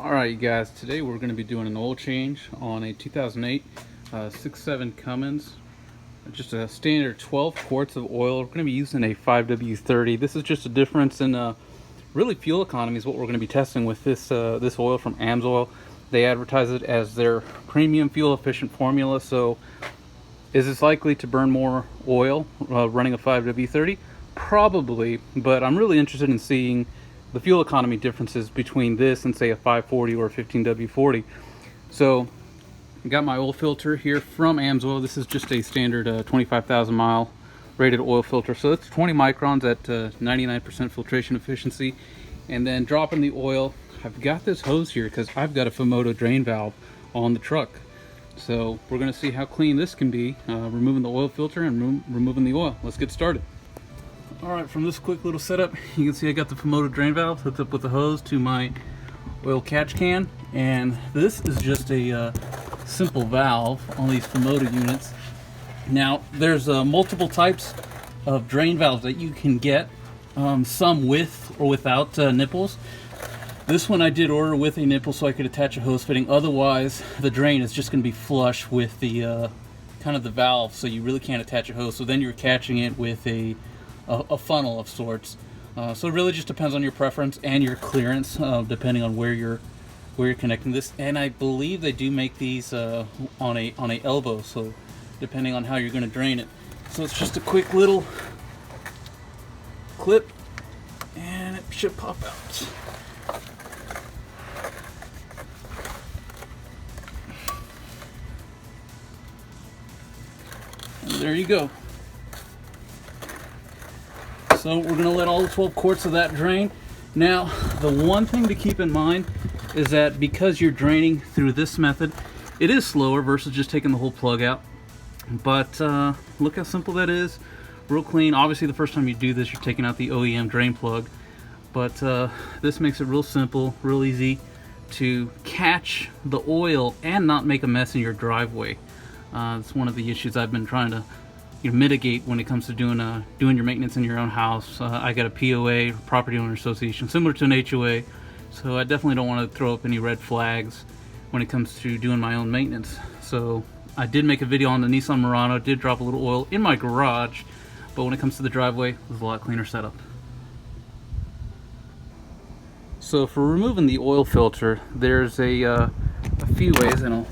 Alright, you guys, today we're going to be doing an oil change on a 2008 6.7 Cummins. Just a standard 12 quarts of oil. We're going to be using a 5W30. This is just a difference in really fuel economy is what we're going to be testing with this oil from AMSOIL. They advertise it as their premium fuel efficient formula. So is this likely to burn more oil running a 5W30? Probably, but I'm really interested in seeing the fuel economy differences between this and say a 540 or a 15W40. So I got my oil filter here from AMSOIL. This is just a standard 25,000 mile rated oil filter. So it's 20 microns at 99% filtration efficiency. And then dropping the oil, I've got this hose here because I've got a Fumoto drain valve on the truck. So we're going to see how clean this can be, removing the oil filter and removing the oil. Let's get started. Alright, from this quick little setup, you can see I got the Fumoto drain valve hooked up with the hose to my oil catch can. And this is just a simple valve on these Fumoto units. Now, there's multiple types of drain valves that you can get, some with or without nipples. This one I did order with a nipple so I could attach a hose fitting. Otherwise, the drain is just going to be flush with the kind of the valve, so you really can't attach a hose. So then you're catching it with a funnel of sorts. So it really just depends on your preference and your clearance, depending on where you're connecting this. And I believe they do make these on a elbow, so depending on how you're going to drain it. So it's just a quick little clip, and it should pop out. And there you go. So we're going to let all the 12 quarts of that drain. Now, the one thing to keep in mind is that because you're draining through this method, it is slower versus just taking the whole plug out. But look how simple that is. Real clean. Obviously, the first time you do this, you're taking out the OEM drain plug. But this makes it real simple, real easy to catch the oil and not make a mess in your driveway. It's one of the issues I've been trying to mitigate when it comes to doing your maintenance in your own house. I got a POA, property owner association, similar to an HOA, so I definitely don't want to throw up any red flags when it comes to doing my own maintenance. So I did make a video on the Nissan Murano, did drop a little oil in my garage, but when it comes to the driveway, it's a lot cleaner setup. So for removing the oil filter, there's a few ways, and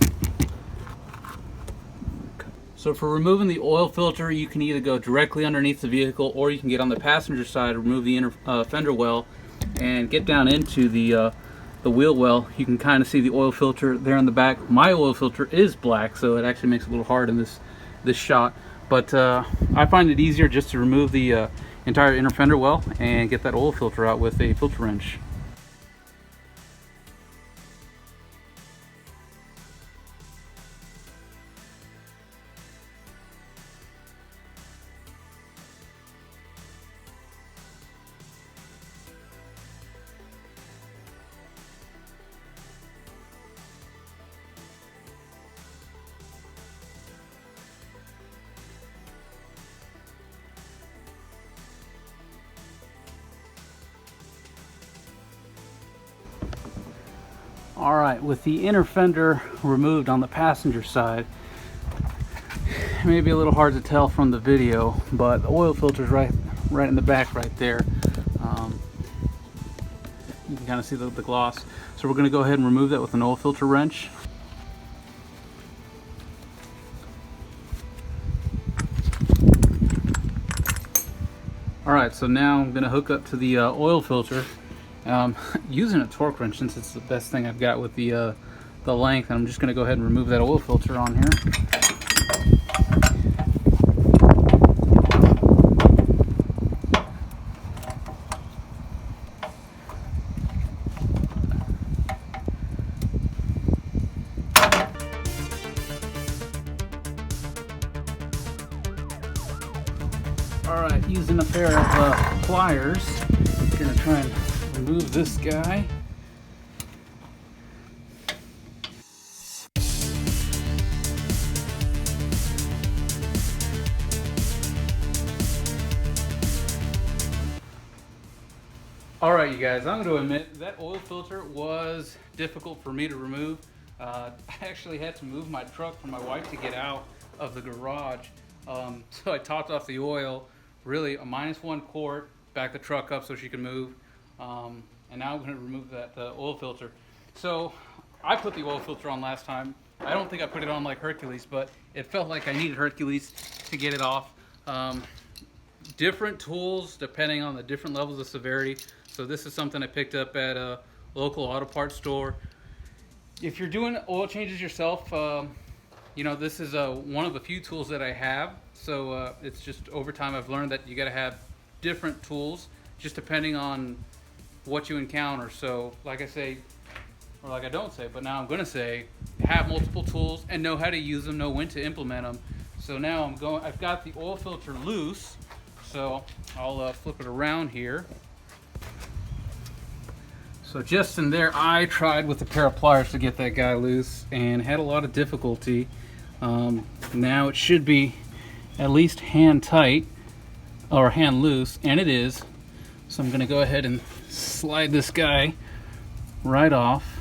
So for removing the oil filter, you can either go directly underneath the vehicle, or you can get on the passenger side, remove the inner fender well, and get down into the wheel well. You can kind of see the oil filter there in the back. My oil filter is black, so it actually makes it a little hard in this shot. But I find it easier just to remove the entire inner fender well and get that oil filter out with a filter wrench. Alright, with the inner fender removed on the passenger side, it may be a little hard to tell from the video, but the oil filter is right in the back right there. You can kind of see the gloss. So we're going to go ahead and remove that with an oil filter wrench. Alright, so now I'm going to hook up to the oil filter. Using a torque wrench, since it's the best thing I've got with the length, and I'm just going to go ahead and remove that oil filter on here. Alright, using a pair of pliers, I'm going to try and remove this guy. All right, you guys, I'm going to admit that oil filter was difficult for me to remove. I actually had to move my truck for my wife to get out of the garage. So I topped off the oil, really a -1 quart, back the truck up so she could move. And now I'm going to remove that oil filter. So I put the oil filter on last time. I don't think I put it on like Hercules, but it felt like I needed Hercules to get it off. Different tools depending on the different levels of severity. So this is something I picked up at a local auto parts store. If you're doing oil changes yourself, you know, this is one of the few tools that I have. So it's just over time I've learned that you got to have different tools just depending on what you encounter. So like I say, or like I don't say, but now I'm going to say, have multiple tools and know how to use them, know when to implement them. So now I've got the oil filter loose. So I'll flip it around here. So just in there, I tried with a pair of pliers to get that guy loose and had a lot of difficulty. Now it should be at least hand tight or hand loose, and it is. So I'm going to go ahead and slide this guy right off.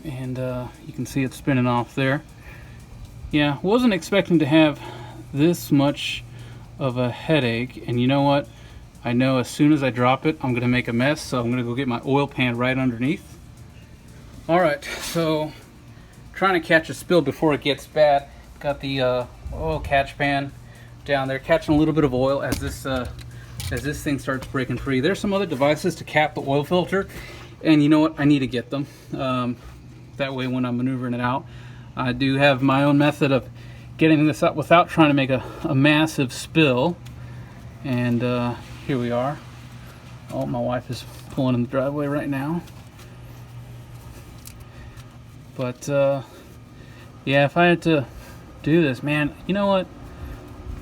And you can see it spinning off there. Yeah, wasn't expecting to have this much of a headache, and you know what? I know as soon as I drop it, I'm gonna make a mess, so I'm gonna go get my oil pan right underneath. All right, so trying to catch a spill before it gets bad. Got the oil catch pan down there, catching a little bit of oil as this thing starts breaking free. There's some other devices to cap the oil filter, and you know what? I need to get them. That way, when I'm maneuvering it out, I do have my own method of getting this up without trying to make a massive spill. And here we are. Oh, my wife is pulling in the driveway right now. But yeah, if I had to do this, man, you know what?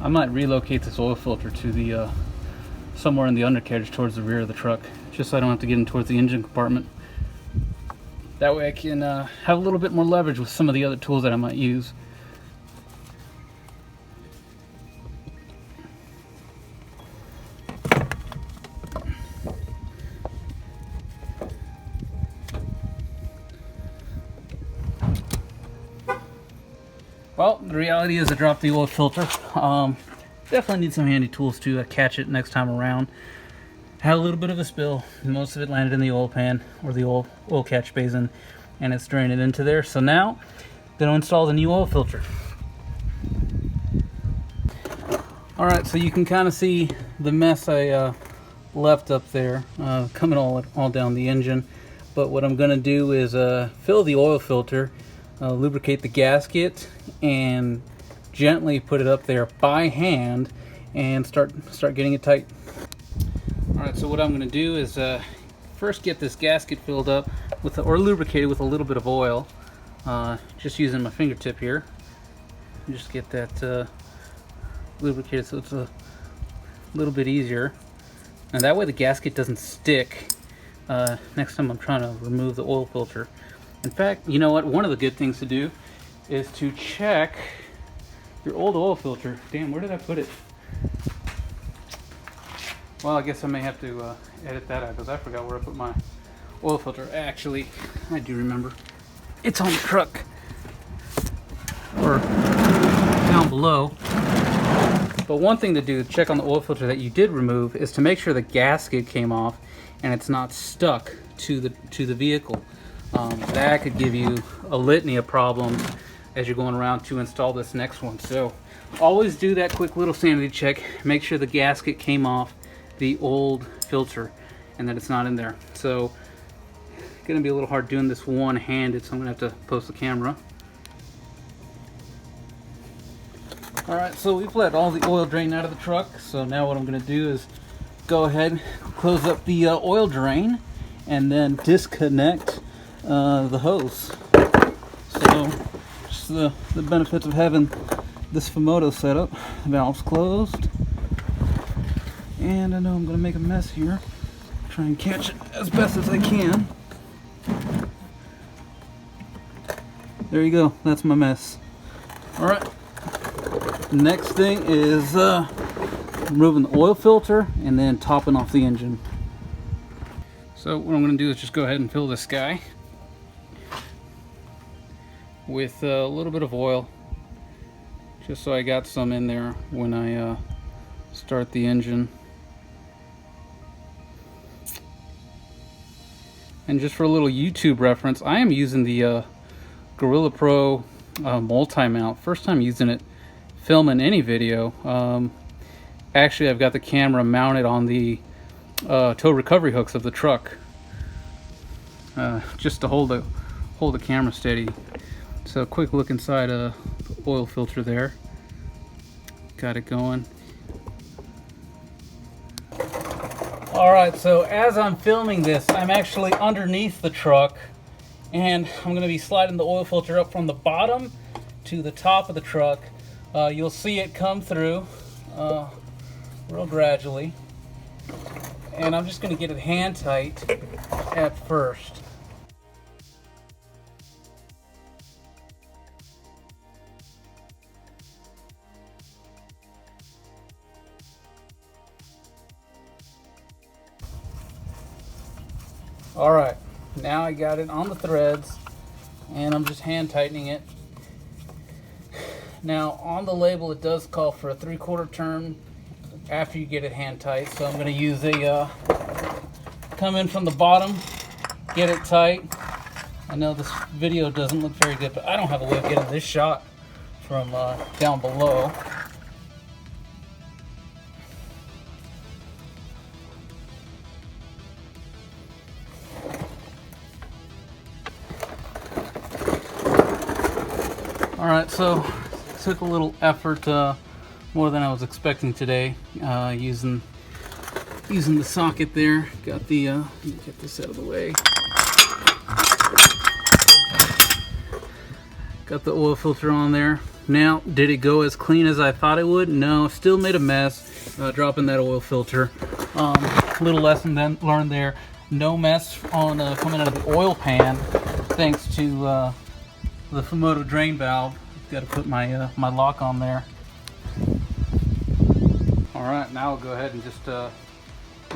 I might relocate this oil filter to the somewhere in the undercarriage towards the rear of the truck, just so I don't have to get in towards the engine compartment. That way I can have a little bit more leverage with some of the other tools that I might use. Well, the reality is I dropped the oil filter. Definitely need some handy tools to catch it next time around. Had a little bit of a spill. Most of it landed in the oil pan or the oil catch basin, and it's draining into there. So now, going to install the new oil filter. All right, so you can kind of see the mess I left up there, coming all down the engine. But what I'm going to do is fill the oil filter, lubricate the gasket, and gently put it up there by hand and start getting it tight. Alright, so what I'm going to do is first get this gasket filled up with or lubricated with a little bit of oil, just using my fingertip here. Just get that lubricated so it's a little bit easier, and that way the gasket doesn't stick next time I'm trying to remove the oil filter. In fact, you know what, one of the good things to do is to check your old oil filter. Damn, where did I put it? Well, I guess I may have to edit that out because I forgot where I put my oil filter. Actually, I do remember. It's on the truck. Or down below. But one thing to do to check on the oil filter that you did remove is to make sure the gasket came off and it's not stuck to the vehicle. That could give you a litany of problems as you're going around to install this next one. So always do that quick little sanity check. Make sure the gasket came off the old filter and that it's not in there. So it's gonna be a little hard doing this one-handed, so I'm gonna have to post the camera. All right, so we've let all the oil drain out of the truck. So now what I'm gonna do is go ahead, close up the oil drain, and then disconnect the hose. So just the benefits of having this Fumoto setup. The valve's closed, and I know I'm gonna make a mess here. Try and catch it as best as I can. There you go, that's my mess. All right, next thing is removing the oil filter and then topping off the engine. So what I'm going to do is just go ahead and fill this guy with a little bit of oil, just so I got some in there when I start the engine. And just for a little YouTube reference, I am using the Gorilla Pro multi-mount. First time using it, filming any video. Actually, I've got the camera mounted on the tow recovery hooks of the truck, just to hold the camera steady. So a quick look inside the oil filter there. Got it going. Alright, so as I'm filming this, I'm actually underneath the truck, and I'm going to be sliding the oil filter up from the bottom to the top of the truck. You'll see it come through real gradually, and I'm just going to get it hand tight at first. Alright, now I got it on the threads, and I'm just hand tightening it. Now on the label it does call for a 3/4 turn after you get it hand tight, so I'm going to use a come in from the bottom, get it tight. I know this video doesn't look very good, but I don't have a way of getting this shot from down below. Alright, so it took a little effort, more than I was expecting today, using the socket there. Got the, let me get this out of the way. Got the oil filter on there. Now, did it go as clean as I thought it would? No, still made a mess, dropping that oil filter. Little lesson then learned there. No mess on coming out of the oil pan, thanks to the Fumoto drain valve. Got to put my my lock on there. All right, now I'll go ahead and just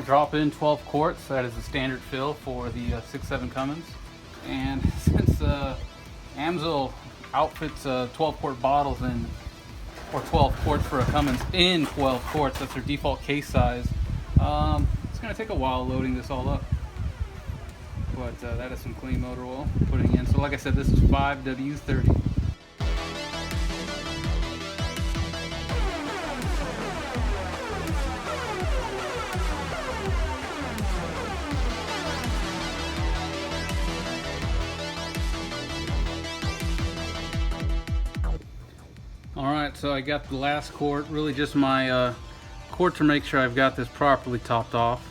drop in 12 quarts. That is the standard fill for the 6.7 Cummins. And since Amsoil outfits 12 quart bottles in, or 12 quarts for a Cummins in 12 quarts, that's their default case size. It's going to take a while loading this all up. But that is some clean motor oil putting in. So like I said, this is 5W30. Alright, so I got the last quart, really just my quart to make sure I've got this properly topped off.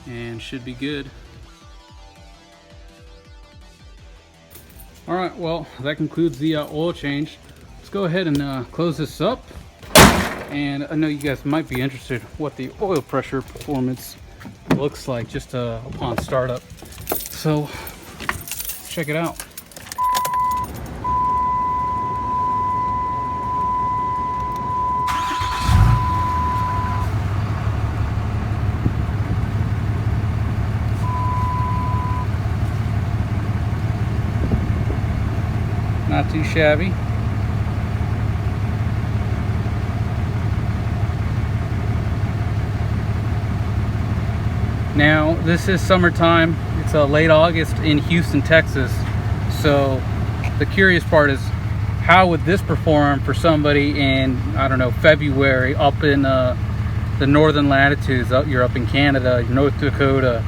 And should be good. Alright, well, that concludes the oil change. Let's go ahead and close this up. And I know you guys might be interested what the oil pressure performance looks like just upon startup. So, check it out. Not too shabby. Now, this is summertime. It's late August in Houston, Texas. So the curious part is, how would this perform for somebody in, I don't know, February up in the northern latitudes? You're up in Canada, North Dakota.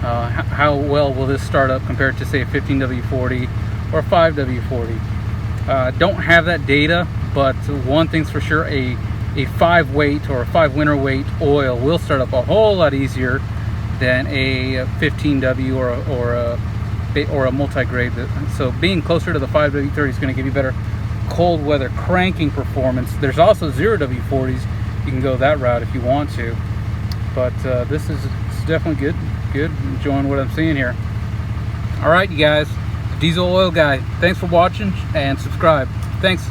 How well will this start up compared to, say, a 15W40 or 5W40? Don't have that data, but one thing's for sure, a 5 weight or a 5 winter weight oil will start up a whole lot easier than a 15W or a multi-grade. So being closer to the 5W30 is going to give you better cold weather cranking performance. There's also 0W40s. You can go that route if you want to, but this is definitely good. Enjoying what I'm seeing here. All right, you guys, Diesel Oil Guy, thanks for watching and subscribe. Thanks.